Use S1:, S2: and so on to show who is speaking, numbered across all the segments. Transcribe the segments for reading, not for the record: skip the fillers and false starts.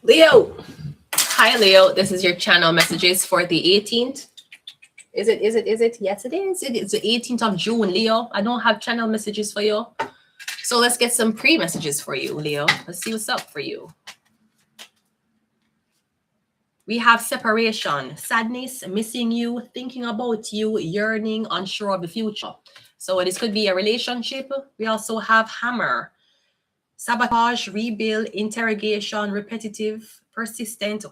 S1: Leo. Hi, Leo. This is your channel messages for the 18th. Is it? Yes, it is. It is the 18th of June, Leo. I don't have channel messages for you. So let's get some pre-messages for you, Leo. Let's see what's up for you. We have separation, sadness, missing you, thinking about you, yearning, unsure of the future. So this could be a relationship. We also have hammer, sabotage, rebuild, interrogation, repetitive, persistent,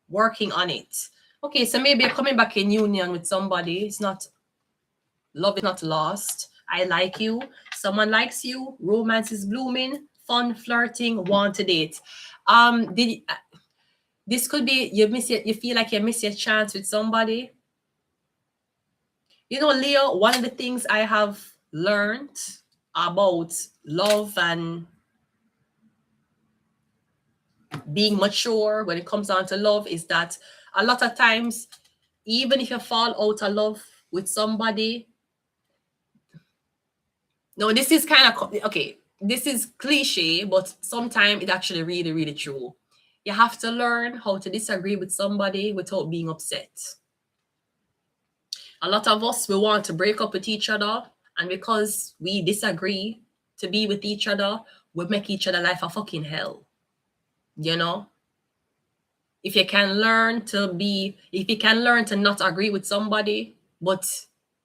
S1: working on it. Okay, so maybe you're coming back in union with somebody. It's not, love is not lost. I like you. Someone likes you. Romance is blooming. Fun, flirting, want to date. This could be you feel like you miss your chance with somebody. You know, Leo, one of the things I have learned about love and being mature when it comes down to love is that a lot of times, even if you fall out of love with somebody, no, this is kind of, okay, this is cliche, but sometimes it's actually really, really true. You have to learn how to disagree with somebody without being upset. A lot of us, we want to break up with each other, and because we disagree to be with each other, we make each other life a fucking hell. You know? If you can learn to not agree with somebody, but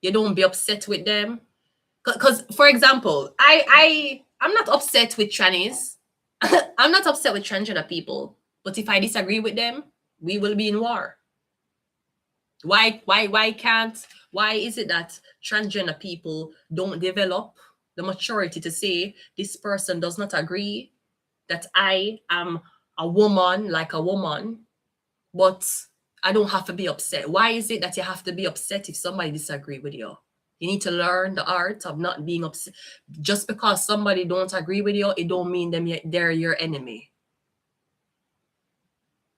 S1: you don't be upset with them. Because, for example, I'm not upset with trannies. I'm not upset with transgender people. But if I disagree with them, we will be in war. Why is it that transgender people don't develop the maturity to say this person does not agree that I am a woman like a woman, but I don't have to be upset? Why is it that you have to be upset if somebody disagree with you? You need to learn the art of not being upset. Just because somebody don't agree with you, it don't mean they're your enemy.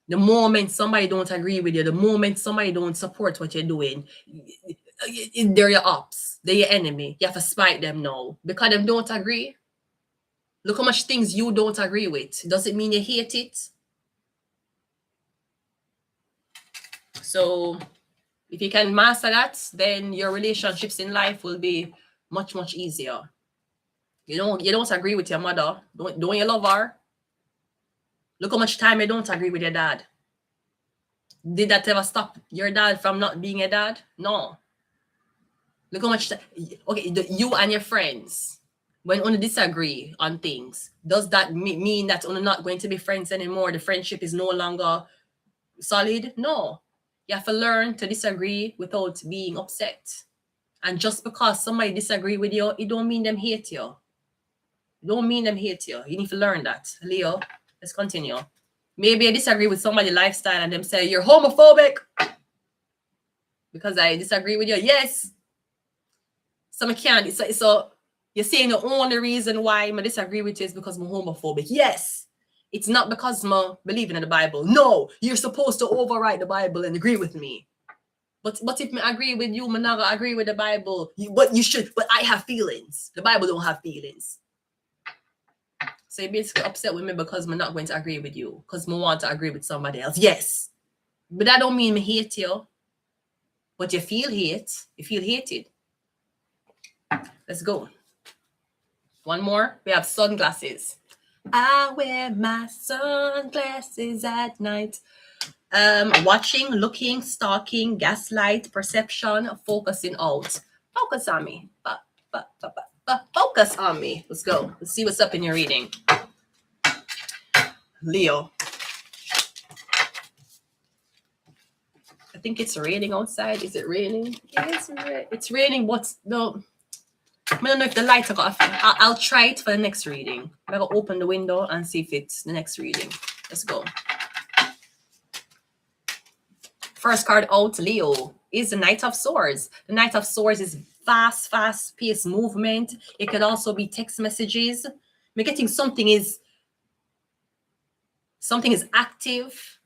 S1: The moment somebody don't agree with you, the moment somebody don't support what you're doing, they're your ops. They're your enemy. You have to spite them now. Because them don't agree. Look how much things you don't agree with. Does it mean you hate it? So if you can master that, then your relationships in life will be much, much easier. You don't agree with your mother. Don't you love her? Look how much time you don't agree with your dad. Did that ever stop your dad from not being a dad? No. Look how much okay, you and your friends, when you disagree on things, does that mean that you're not going to be friends anymore? The friendship is no longer solid? No. You have to learn to disagree without being upset. And just because somebody disagree with you, it don't mean them hate you. It don't mean them hate you. You need to learn that. Leo, let's continue. Maybe I disagree with somebody's lifestyle and them say, you're homophobic because I disagree with you. Yes. So I can't. So you're saying the only reason why I disagree with you is because I'm homophobic. Yes. It's not because I believe in the Bible. No, you're supposed to overwrite the Bible and agree with me. But if I agree with you, I'm not gonna agree with the Bible. But I have feelings. The Bible don't have feelings. So you're basically upset with me because I'm not going to agree with you. Because I want to agree with somebody else. Yes. But that don't mean I hate you. But you feel hate. You feel hated. Let's go. One more. We have sunglasses. I wear my sunglasses at night. Watching, looking, stalking, gaslight, perception, focusing out. Focus on me. Focus on me. Let's go. Let's see what's up in your reading. Leo. I think it's raining outside. Is it raining? Yes, it's raining, but no. I don't know if the lights are off. I'll try it for the next reading. I'm going to open the window and see if it's the next reading. Let's go. First card out, Leo, is the Knight of Swords. The Knight of Swords is fast-paced movement. It could also be text messages. I'm getting something is active.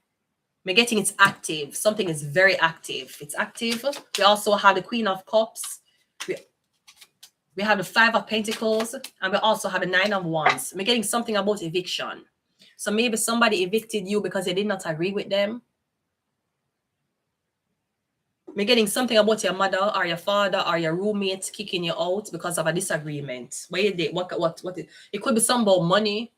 S1: I'm getting it's active. Something is very active. It's active. We also have the Queen of Cups. We have the Five of Pentacles. And we also have the Nine of Wands. I'm getting something about eviction. So maybe somebody evicted you because they did not agree with them. You're getting something about your mother or your father or your roommate kicking you out because of a disagreement. What it could be something about money.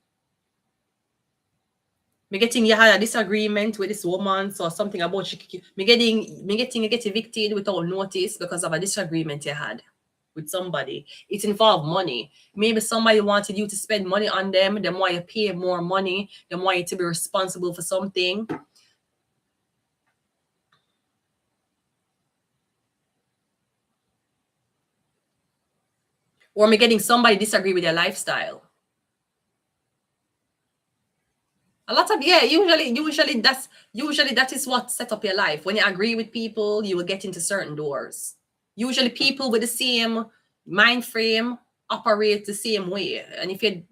S1: Me getting you had a disagreement with this woman, so something about me getting you get evicted without notice because of a disagreement you had with somebody. It involved money. Maybe somebody wanted you to spend money on them. They want you to pay more money. They want you to be responsible for something. Or me getting somebody disagree with your lifestyle. A lot of usually that is what set up your life. When you agree with people, you will get into certain doors. Usually people with the same mind frame operate the same way. And if you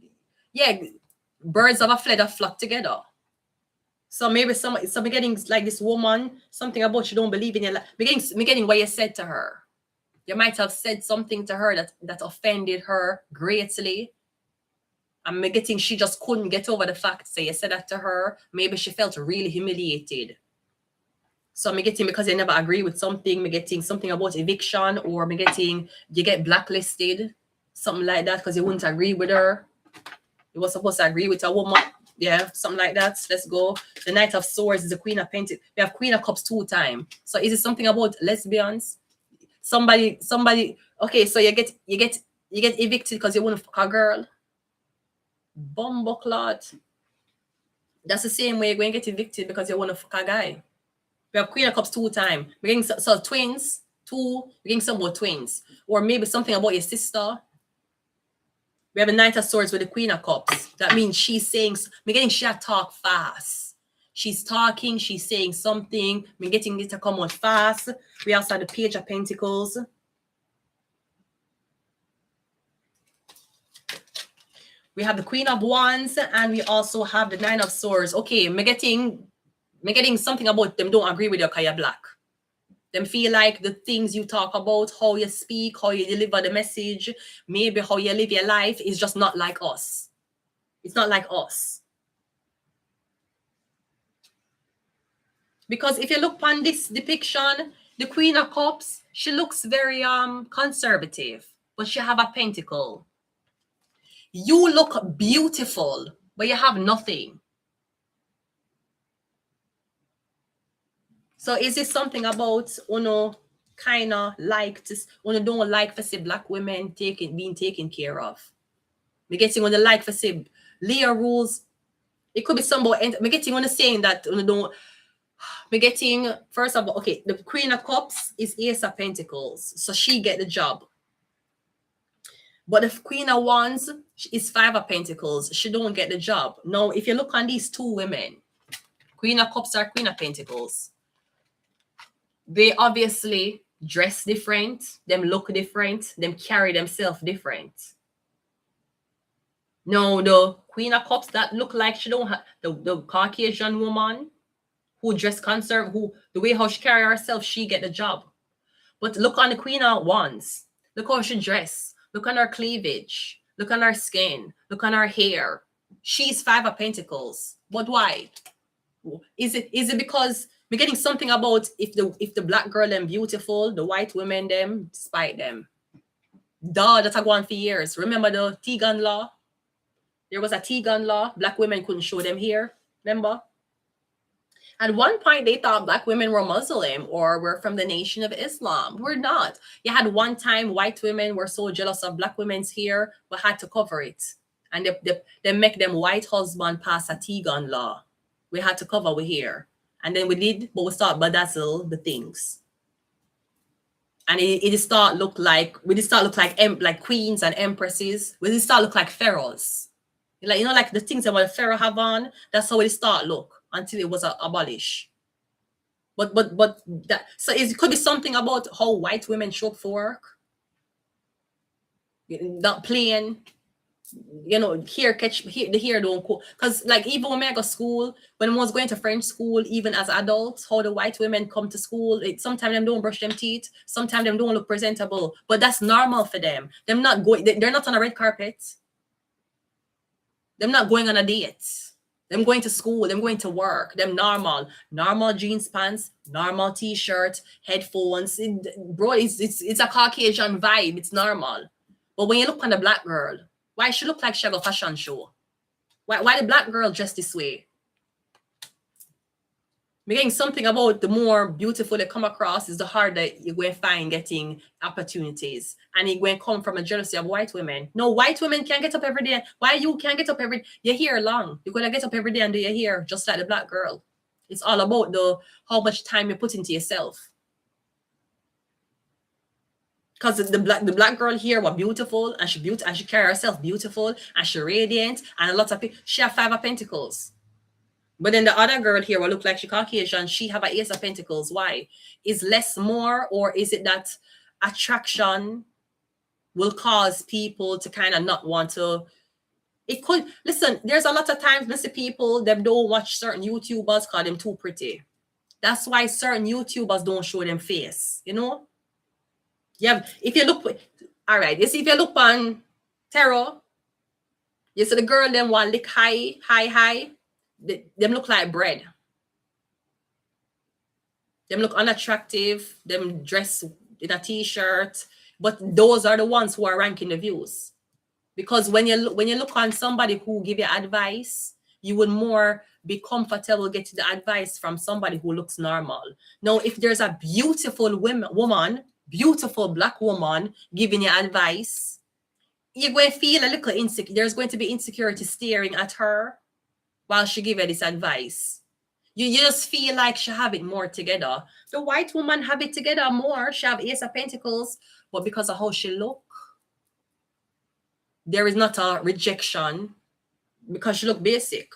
S1: birds of a feather flock together. So maybe some getting like this woman, something about you don't believe in your life. Me getting what you said to her. You might have said something to her that offended her greatly. And me getting she just couldn't get over the fact. So you said that to her. Maybe she felt really humiliated. So me getting because you never agree with something, me getting something about eviction, or me getting you get blacklisted, something like that, because you wouldn't agree with her. You were supposed to agree with a woman. Yeah, something like that. Let's go. The Knight of Swords is the Queen of Pentacles. We have Queen of Cups 2 times. So is it something about lesbians? Somebody. Okay, so you get evicted because you want to fuck a girl. Bumbleclot. That's the same way you're going to get evicted because you want to fuck a guy. We have Queen of Cups 2 times. We're getting so twins. 2. We're getting some more twins, or maybe something about your sister. We have a Knight of Swords with the Queen of Cups. That means she's saying, we're getting she talk fast. She's talking, she's saying something. We're getting it to come out fast. We also have the Page of Pentacles. We have the Queen of Wands, and we also have the Nine of Swords. Okay, we're getting something about them don't agree with your Kaya Black. Them feel like the things you talk about, how you speak, how you deliver the message, maybe how you live your life is just not like us. It's not like us. Because if you look upon this depiction, the Queen of Cups, she looks very conservative, but she have a pentacle. You look beautiful, but you have nothing. So is this something about kind of like to don't like to see black women being taken care of? Me getting on the like for say Leo rules. It could be somebody. Me getting on the saying that don't. Me getting first of all, okay, the Queen of Cups is Ace of Pentacles, so she get the job. But the Queen of Wands is 5 of Pentacles. She don't get the job. Now, if you look on these two women, Queen of Cups or Queen of Pentacles, they obviously dress different, them look different, them carry themselves different. No, the Queen of Cups that look like she don't have the Caucasian woman who dress conservative, who the way how she carry herself, she get the job. But look on the Queen of Wands. Look how she dress. Look on her cleavage. Look on her skin. Look on her hair. She's 5 of Pentacles. But why? Is it because we're getting something about if the black girl them beautiful, the white women them despite them? Duh, that's a go on for years. Remember the T-gun law? There was a T-gun law. Black women couldn't show them here. Remember? At one point, they thought black women were Muslim or were from the Nation of Islam. We're not. You had one time white women were so jealous of black women's hair, but had to cover it. And they make them white husband pass a T-gun law. We had to cover our hair. And then we did, but we start bedazzle the things. And it start look like queens and empresses. We did start look like pharaohs. Like, like the things that the pharaoh have on, that's how it start look until it was abolished. But that, so it could be something about how white women show up for work. Not plain, the hair don't go. Because like even when I go to school, when I was going to French school, even as adults, how the white women come to school, sometimes them don't brush them teeth, sometimes them don't look presentable. But that's normal for them. They're not on a red carpet. They're not going on a date. Them going to school, them going to work, them normal jeans pants, normal t-shirt, headphones. Bro, it's a Caucasian vibe. It's normal. But when you look on the black girl, why she look like she have a fashion show? Why the black girl dressed this way? Making something about the more beautiful they come across is the harder you're going to find getting opportunities. And it going to come from a jealousy of white women. No, white women can't get up every day. Why you can't get up every day? Your hair long. You're going to get up every day and do your hair just like the black girl. It's all about how much time you put into yourself. Because the black girl here was beautiful and she carry herself beautiful and she radiant and a lot of people. She have 5 of Pentacles. But then the other girl here will look like she Caucasian. She have an Ace of Pentacles. Why? Is less more, or is it that attraction will cause people to kind of not want to? It could. Listen, there's a lot of times, Mr. People, them don't watch certain YouTubers because them too pretty. That's why certain YouTubers don't show them face. You know? Yeah. If you look, all right. You see, if you look on Tarot, you see the girl them want lick high. Them look like bread. Them look unattractive. Them dress in a t-shirt. But those are the ones who are ranking the views. Because when you look on somebody who give you advice, you would more be comfortable getting the advice from somebody who looks normal. Now, if there's a beautiful woman, beautiful black woman giving you advice, you're going to feel a little insecure. There's going to be insecurity staring at her while she give her this advice. You just feel like she have it more together. The white woman have it together more. She have Ace of Pentacles, but because of how she look, there is not a rejection because she look basic.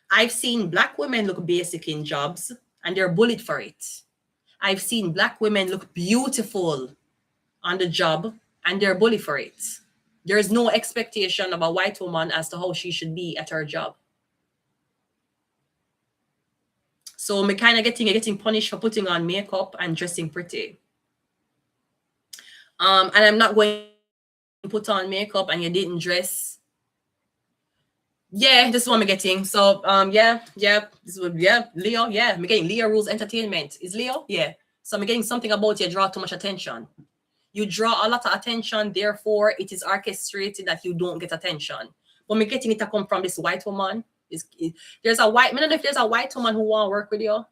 S1: I've seen black women look basic in jobs and they're bullied for it. I've seen black women look beautiful on the job and they're bullied for it. There is no expectation of a white woman as to how she should be at her job. So I'm kind of getting punished for putting on makeup and dressing pretty. And I'm not going to put on makeup and you didn't dress. Yeah, this is what I'm getting. So yeah, Leo, yeah. I'm getting Leo rules entertainment. Is Leo? Yeah. So I'm getting something about you draw too much attention. You draw a lot of attention, therefore it is orchestrated that you don't get attention. But I'm getting it to come from this white woman. There's a white, I don't know if there's a white woman who want to work with you.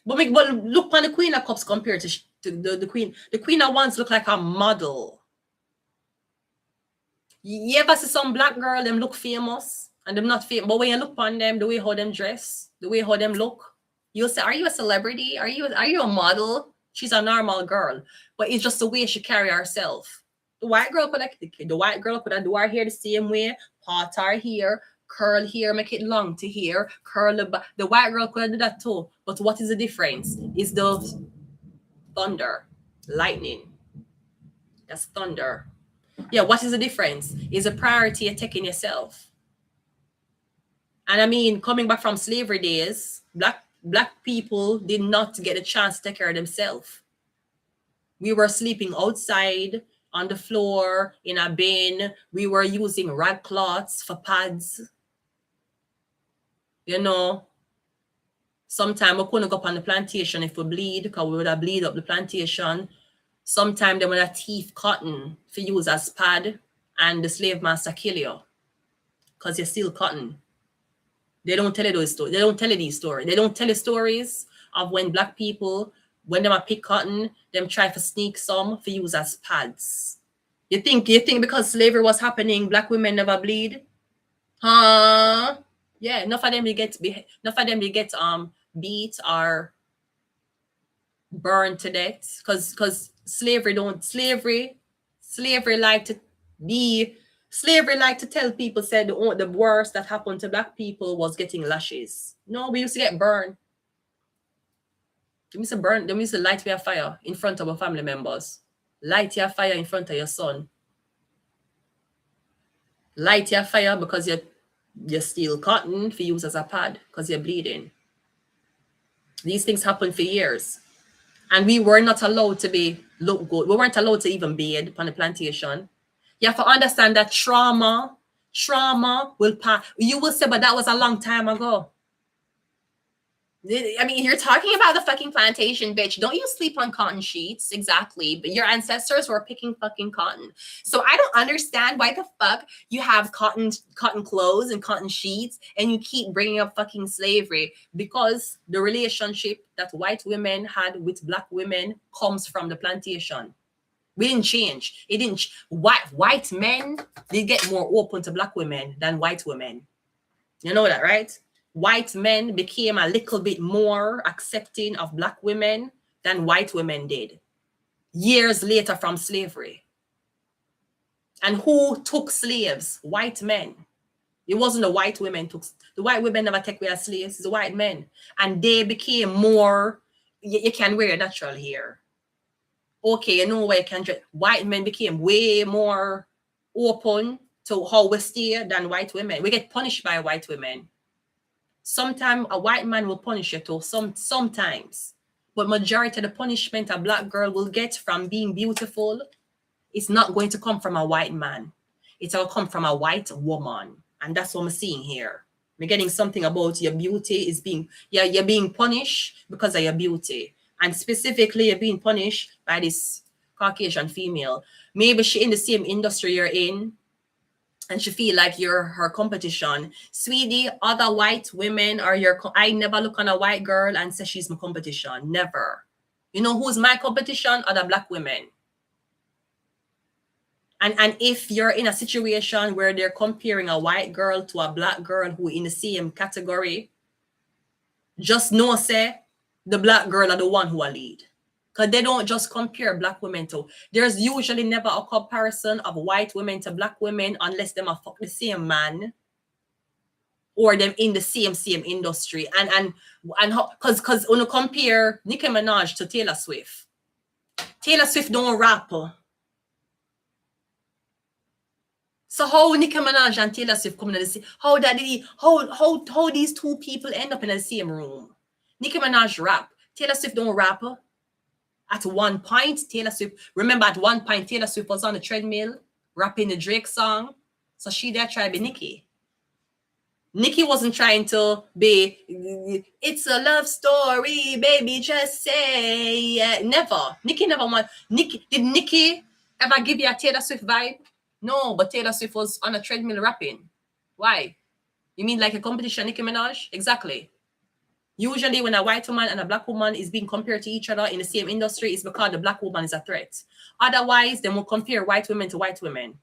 S1: But look on the Queen of Cups compared to the Queen. The Queen of Wands look like a model. You ever see some black girl, them look famous and them not famous. But when you look on them, the way how them dress, the way how them look, you'll say, are you a celebrity? Are you a model? She's a normal girl. But it's just the way she carry herself. The white girl could do her hair the same way, part her hair, curl hair, make it long to hair, curl the white girl could do that too. But what is the difference? Is the thunder, lightning. That's thunder. Yeah, what is the difference? Is a priority of taking yourself. And I mean, coming back from slavery days, black people did not get a chance to take care of themselves. We were sleeping outside, on the floor, in a bin. We were using rag cloths for pads. You know, sometimes we couldn't go up on the plantation if we bleed, because we would have bleed up the plantation. Sometimes they would have teeth cotton for use as pad, and the slave master kill you because you're still cotton. They don't tell you those stories. They don't tell you these stories. They don't tell you stories of when black people, when they pick cotton, them try to sneak some for use as pads. You think because slavery was happening, black women never bleed? Huh? Yeah, enough of them they get beat or burned to death because slavery like to tell people, said the worst that happened to black people was getting lashes. No, we used to get burned. They used to light your fire in front of our family members. Light your fire in front of your son. Light your fire because you steal cotton for use as a pad because you're bleeding. These things happen for years. And we were not allowed to look good. We weren't allowed to even bathe on the plantation. You have to understand that trauma Trauma will pass. You will say, but that was a long time ago. I mean, you're talking about the fucking plantation, bitch. Don't you sleep on cotton sheets? Exactly. But your ancestors were picking fucking cotton. So I don't understand why the fuck you have cotton clothes and cotton sheets and you keep bringing up fucking slavery, because the relationship that white women had with black women comes from the plantation. We didn't change. It didn't. White men, they get more open to black women than white women. You know that, right? White men became a little bit more accepting of black women than white women did years later from slavery. And who took slaves? White men. It wasn't the white women took. The white women never take away slaves. It's the white men. And they became more, you can wear natural hair. Okay, you know where you can dress. White men became way more open to how we stay than white women. We get punished by white women. Sometimes a white man will punish you too, sometimes. But majority of the punishment a black girl will get from being beautiful is not going to come from a white man. It will come from a white woman. And that's what I'm seeing here. We're getting something about your beauty is being, you're being punished because of your beauty. And specifically, you're being punished by this Caucasian female. Maybe she in the same industry you're in, and she feel like you're her competition. Sweetie, other white women are your, I never look on a white girl and say she's my competition. Never. You know who's my competition? Other black women. And if you're in a situation where they're comparing a white girl to a black girl who in the same category, just know, say, the black girl are the one who will lead. Because they don't just compare black women to. There's usually never a comparison of white women to black women unless them are fuck the same man or them in the same industry. And because when you compare Nicki Minaj to Taylor Swift don't rap. So how Nicki Minaj and Taylor Swift come in the same? How these two people end up in the same room? Nicki Minaj rap. Taylor Swift don't rap. At one point, Taylor Swift, remember at one point, Taylor Swift was on the treadmill rapping the Drake song. So she there tried to be Nicki. Nicki wasn't trying to be, it's a love story, baby, just say yeah. Never. Nicki never want. Did Nicki ever give you a Taylor Swift vibe? No, but Taylor Swift was on a treadmill rapping. Why? You mean like a competition, Nicki Minaj? Exactly. Usually when a white woman and a black woman is being compared to each other in the same industry, it's because the black woman is a threat. Otherwise, they will compare white women to white women.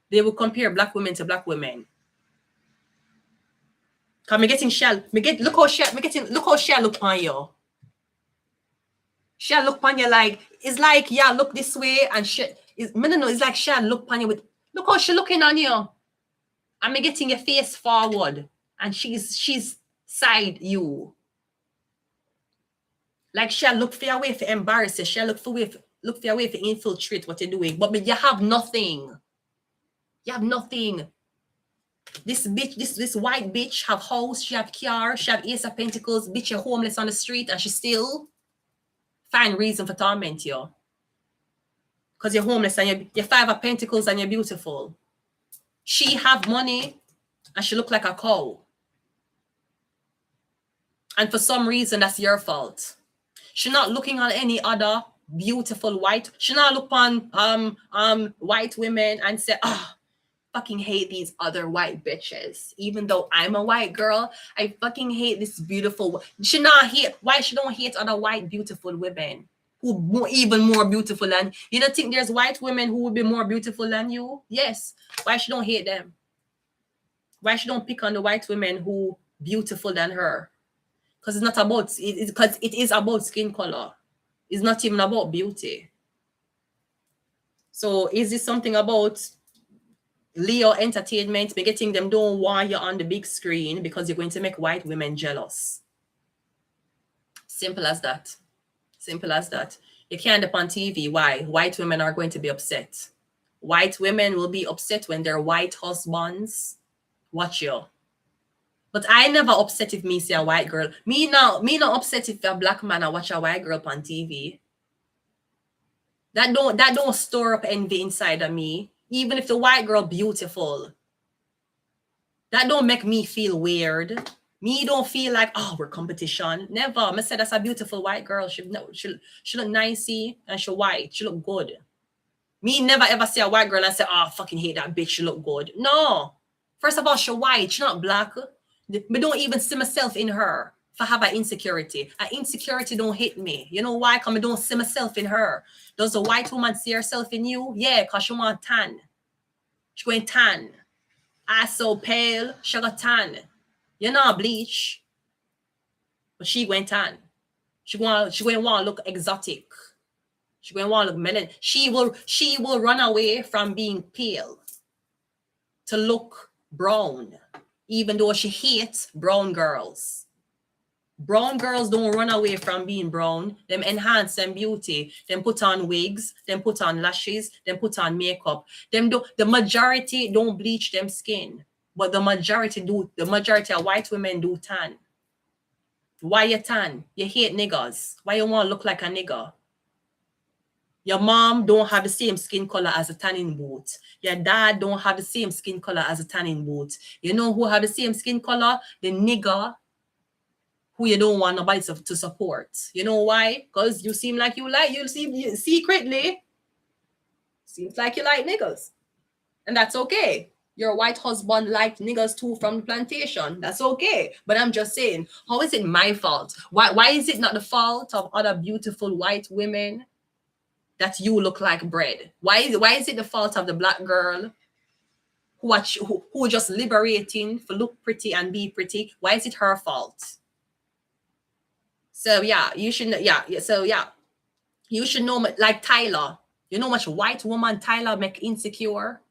S1: They will compare black women to black women. Cause me getting Shell. Look how Shell look on you. Shell look on you like, it's like, yeah, look this way and shit. No, it's like Shell look on you with, look how she looking on you. And me getting your face forward and she's side you. Like she'll look for your way for embarrass you. She'll look for your way for infiltrate what you're doing. But you have nothing. You have nothing. This bitch, this white bitch have house, she have car, she have Ace of Pentacles, bitch, you're homeless on the street and she still find reason for torment you. Because you're homeless and you're Five of Pentacles and you're beautiful. She have money and she look like a cow. And for some reason, that's your fault. She's not looking on any other beautiful white. She not look on white women and say, oh, fucking hate these other white bitches. Even though I'm a white girl, I fucking hate this beautiful. She not hate. Why she don't hate other white beautiful women who even more beautiful than you? Don't think there's white women who would be more beautiful than you? Yes. Why she don't hate them? Why she don't pick on the white women who beautiful than her? Because it's not about it. Because it is about skin color. It's not even about beauty. So is this something about Leo Entertainment? Be getting them don't want you on the big screen because you're going to make white women jealous. Simple as that. Simple as that. You can't up on TV. Why? White women are going to be upset. White women will be upset when their white husbands watch you. But I never upset if me see a white girl. Me not upset if a black man I watch a white girl on TV. That don't store up envy inside of me. Even if the white girl beautiful. That don't make me feel weird. Me don't feel like, oh, we're competition. Never. I said that's a beautiful white girl. She look nicey and she white. She look good. Me never ever see a white girl and say, oh, I fucking hate that bitch. She look good. No. First of all, she white. She not black. Me don't even see myself in her for have an insecurity. An insecurity don't hit me. You know why? Because I don't see myself in her. Does the white woman see herself in you? Yeah, because she want tan. She going tan. I so pale, she got tan. You know bleach. But she went tan. She going to want to look exotic. She going to want to look melanin. She will run away from being pale to look brown, even though she hates brown girls. Brown girls don't run away from being brown. Them enhance them beauty. Them put on wigs. Them put on lashes. Them put on makeup. The majority don't bleach them skin. But the majority do. The majority of white women do tan. Why you tan? You hate niggers. Why you want to look like a nigger? Your mom don't have the same skin color as a tanning boot. Your dad don't have the same skin color as a tanning boot. You know who have the same skin color? The nigger who you don't want nobody to support. You know why? Because you seem like you seem secretly seems like you like niggas. And that's okay. Your white husband liked niggas too from the plantation. That's okay. But I'm just saying, how is it my fault? Why is it not the fault of other beautiful white women that you look like bread? Why is it the fault of the black girl who just liberating for look pretty and be pretty? Why is it her fault? So yeah, you should you should know, like Tyler. You know much white woman Tyler make insecure?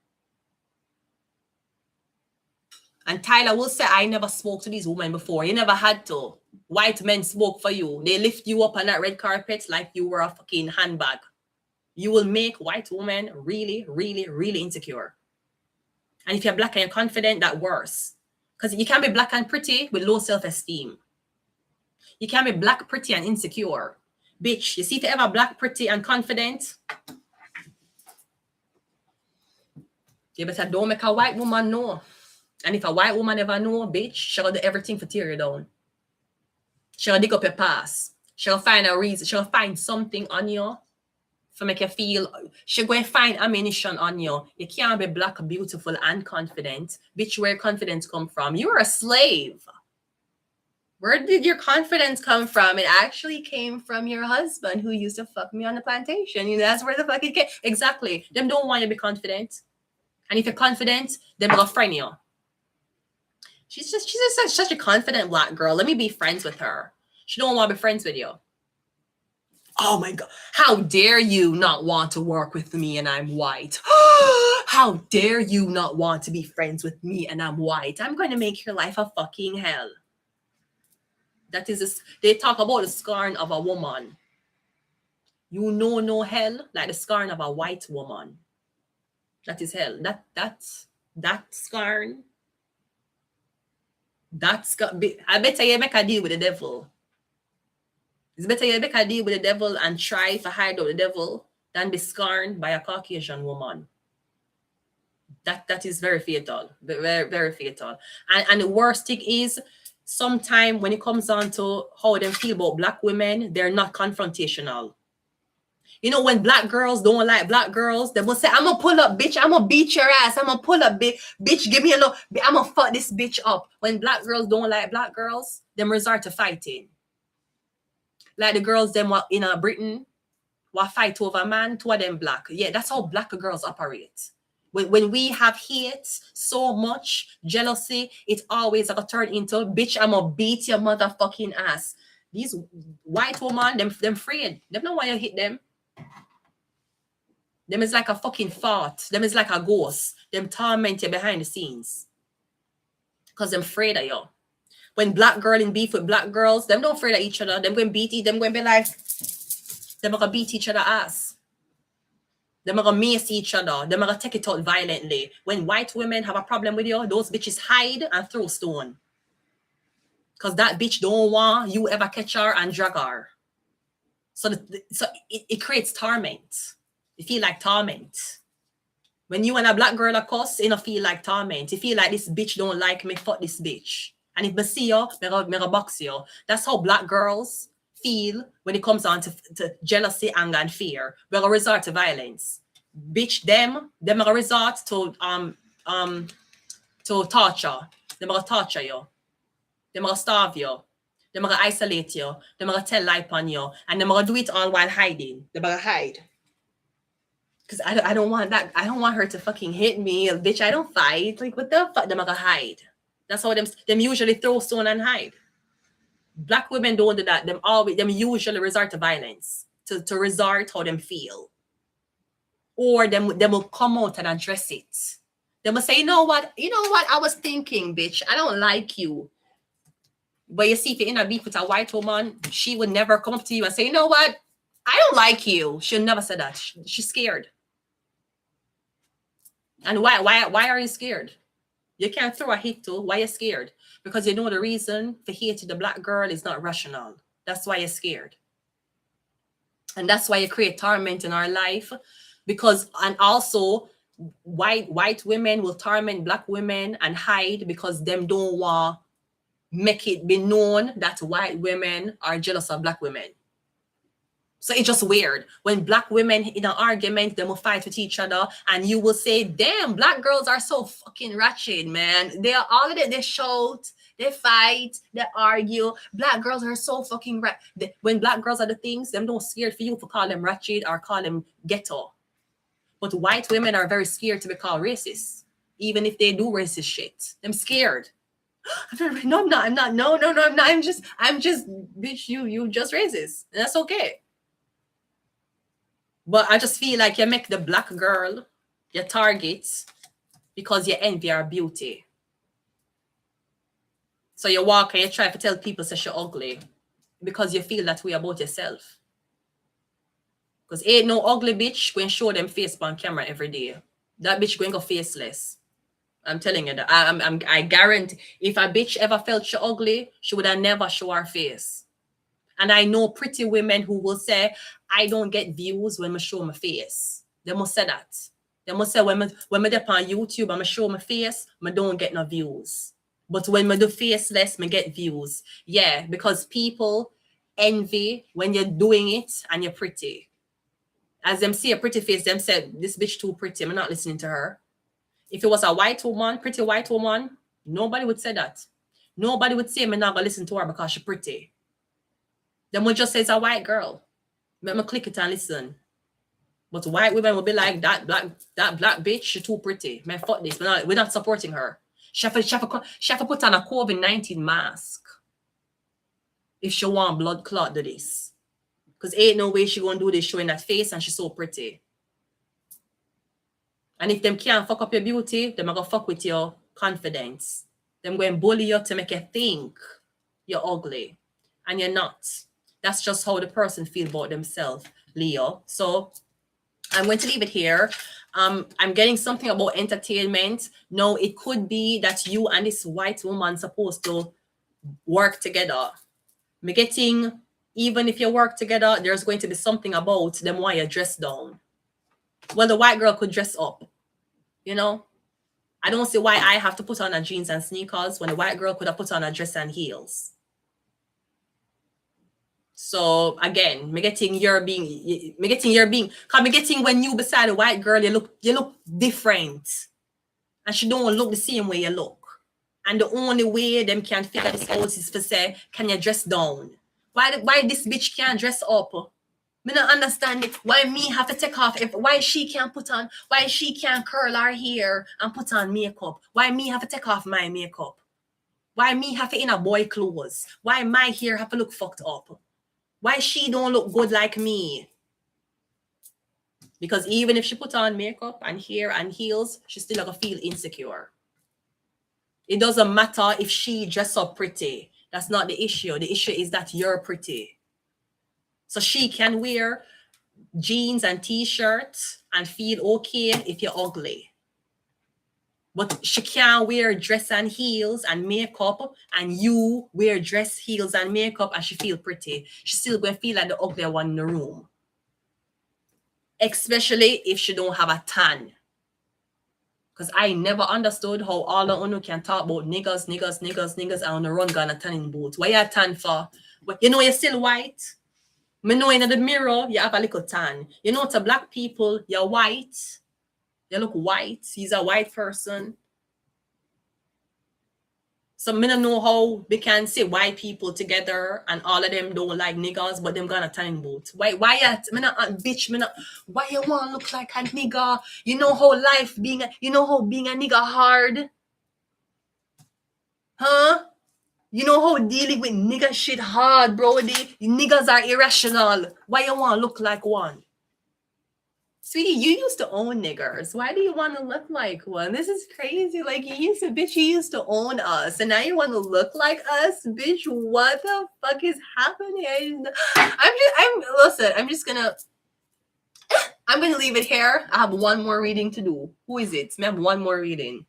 S1: And Tyler will say, I never spoke to these women before. You never had to. White men spoke for you. They lift you up on that red carpet like you were a fucking handbag. You will make white women really, really, really insecure. And if you're black and you're confident, that's worse. Because you can't be black and pretty with low self-esteem. You can't be black, pretty, and insecure. Bitch, you see if you're ever black, pretty, and confident, you better don't make a white woman know. And if a white woman ever know, bitch, she'll do everything for tear you down. She'll dig up your past. She'll find a reason. She'll find something on you to make you feel. She'll go and find ammunition on you. You can't be black, beautiful, and confident. Bitch, where confidence come from? You're a slave. Where did your confidence come from? It actually came from your husband who used to fuck me on the plantation. You know, that's where the fuck it came. Exactly. Them don't want you to be confident. And if you're confident, them will friend you. She's just such a confident black girl. Let me be friends with her. She don't want to be friends with you. Oh my God. How dare you not want to work with me and I'm white? How dare you not want to be friends with me and I'm white? I'm going to make your life a fucking hell. That is, they talk about the scorn of a woman. You know no hell like the scorn of a white woman. That is hell. That scorn. I better you make a deal with the devil. It's better you make a deal with the devil and try to hide out the devil than be scorned by a Caucasian woman. That is very fatal. Very, very fatal. And the worst thing is, sometimes when it comes on to how they feel about black women, they're not confrontational. You know, when black girls don't like black girls, they will say, I'm going to pull up, bitch. I'm going to beat your ass. I'm going to pull up, bitch. Give me a look. I'm going to fuck this bitch up. When black girls don't like black girls, they resort to fighting. Like the girls, them in Britain, will fight over a man, two of them black. Yeah, that's how black girls operate. When we have hate so much, jealousy, it always going to turn into, bitch, I'm going to beat your motherfucking ass. These white women, them afraid. They don't want you to hit them. Them is like a fucking fart. Them is like a ghost. Them torment you behind the scenes. Because them afraid of you. When black girl in beef with black girls, them don't afraid of each other. Them going beat each, them going be like, them going to beat each other ass. Them going to mace each other. Them going to take it out violently. When white women have a problem with you, those bitches hide and throw stone. Because that bitch don't want you ever catch her and drag her. So it creates torment. You feel like torment. When you and a black girl are cuss, you don't feel like torment. You feel like this bitch don't like me, fuck this bitch. And if I see you, me box you. That's how black girls feel when it comes on to jealousy, anger, and fear. We're gonna resort to violence. Bitch, them are gonna resort to torture. They're gonna torture you. They're gonna starve you. They're gonna isolate you. They're gonna tell lie on you. And they're gonna do it all while hiding. They're gonna hide. Because I don't want that. I don't want her to fucking hit me. Bitch, I don't fight. Like, what the fuck? They're gonna hide. That's how them usually throw stone and hide. Black women don't do that. Them usually resort to violence. To resort how them feel. Or them will come out and address it. They will say, you know what? I was thinking, bitch. I don't like you. But you see, if you're in a beef with a white woman, she would never come up to you and say, you know what? I don't like you. She'll never say that. She's scared. And why are you scared? You can't throw a hit to. Why are you scared? Because you know the reason for hating the black girl is not rational. That's why you're scared. And that's why you create torment in our life. And also white women will torment black women and hide because them don't want make it be known that white women are jealous of black women. So it's just weird. When black women in an argument, they will fight with each other, and you will say, damn, black girls are so fucking ratchet, man. They are all of it. They shout, they fight, they argue. Black girls are so fucking when black girls are the things, them don't scared for you to call them ratchet or call them ghetto. But white women are very scared to be called racist, even if they do racist shit. Them scared. No, I'm not. No, I'm not. I'm just, bitch, you just racist. That's okay. But I just feel like you make the black girl your target because you envy her beauty. So you walk and you try to tell people that you're ugly because you feel that way about yourself. Because ain't no ugly bitch going to show them face on camera every day. That bitch going to go faceless. I'm telling you that. I guarantee if a bitch ever felt she ugly, she would have never show her face. And I know pretty women who will say, I don't get views when I show my face. They must say that. They must say, when I up on YouTube and I show my face, I don't get no views. But when I do faceless, I get views. Yeah, because people envy when you're doing it and you're pretty. As them see a pretty face, them say, this bitch too pretty. I'm not listening to her. If it was a white woman, pretty white woman, nobody would say that. Nobody would say, I'm not going to listen to her because she's pretty. Then we just say it's a white girl. Let me click it and listen. But white women will be like, that black bitch, she's too pretty. Man, fuck this. We're not supporting her. She have to put on a COVID-19 mask if she want blood clot to this. Because ain't no way she going to do this showing that face and she's so pretty. And if them can't fuck up your beauty, them are going to fuck with your confidence. Them going to bully you to make you think you're ugly. And you're not. That's just how the person feel about themselves, Leo. So I'm going to leave it here. I'm getting something about entertainment. No, it could be that you and this white woman supposed to work together. I'm getting, even if you work together, there's going to be something about them why you dress down. Well, the white girl could dress up. You know? I don't see why I have to put on a jeans and sneakers when the white girl could have put on a dress and heels. So again, me getting when you beside a white girl, you look different. And she don't look the same way you look. And the only way them can figure this out is to say, can you dress down? Why this bitch can't dress up? Me not understand it. Why me have to take off? Why she can't curl her hair and put on makeup? Why me have to take off my makeup? Why me have to in a boy clothes? Why my hair have to look fucked up? Why she don't look good like me? Because even if she put on makeup and hair and heels, she still gonna feel insecure. It doesn't matter if she dress up pretty. That's not the issue. The issue is that you're pretty. So she can wear jeans and t-shirts and feel okay if you're ugly. But she can't wear dress and heels and makeup, and you wear dress, heels, and makeup, and she feel pretty. She's still going to feel like the ugly one in the room. Especially if she don't have a tan. Because I never understood how all the unu can talk about niggas, and on the run gun a tanning boat. Why you tan for? You know you're still white. Me know in the mirror you have a little tan. You know to black people, you're white. You look white. He's a white person. So me don't know how they can say white people together and all of them don't like niggas, but them gonna tanning boat. Why me not bitch, me not why you wanna look like a nigga? You know how life being you know how being a nigga hard? Huh? You know how dealing with nigga shit hard, brody? Niggas are irrational. Why you wanna look like one? Sweetie, you used to own niggers. Why do you want to look like one? This is crazy. Like you used to own us, and now you want to look like us, bitch. What the fuck is happening? I'm gonna leave it here. I have one more reading to do. Who is it? I have one more reading.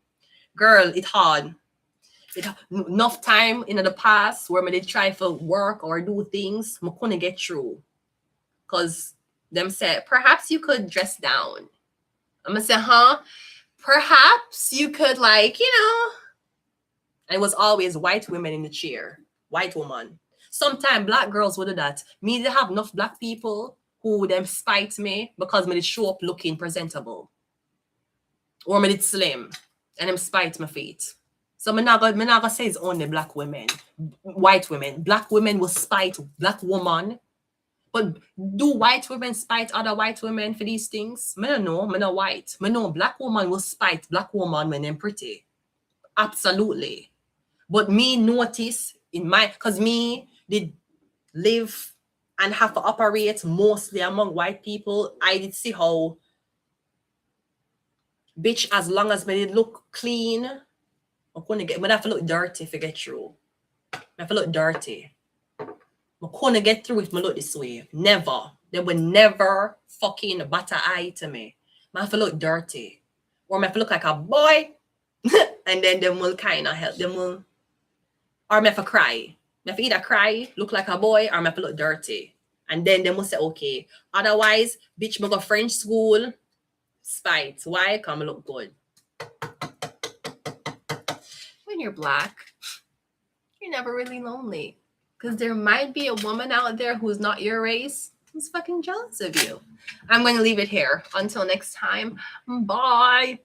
S1: Girl, it's hard. It enough time in the past where I did try for work or do things, I couldn't get through. Cause them said, perhaps you could dress down. I'm gonna say, huh? Perhaps you could, like, you know. And it was always white women in the chair. White woman. Sometimes black girls would do that. Me, they have enough black people who would them spite me because me did show up looking presentable. Or me did slim. And them spite my feet. So me not gonna say it's only black women. White women. Black women will spite black woman. But do white women spite other white women for these things? Me don't know. Me not white. Me know black woman will spite black woman when they're pretty. Absolutely. But me notice in my, because me did live and have to operate mostly among white people, I did see how, bitch, as long as me did look clean, I have to look dirty if I get through. I have to look dirty. I couldn't get through if I look this way. Never. They would never fucking batter eye to me. I have to look dirty. Or I have to look like a boy. And then them will kind of help. Them will. Or I have to cry. I have to either cry, look like a boy, or I have to look dirty. And then they will say, okay. Otherwise, bitch, I go French school. Spite. Why? Because I look good. When you're black, you're never really lonely. Because there might be a woman out there who's not your race who's fucking jealous of you. I'm going to leave it here. Until next time, bye.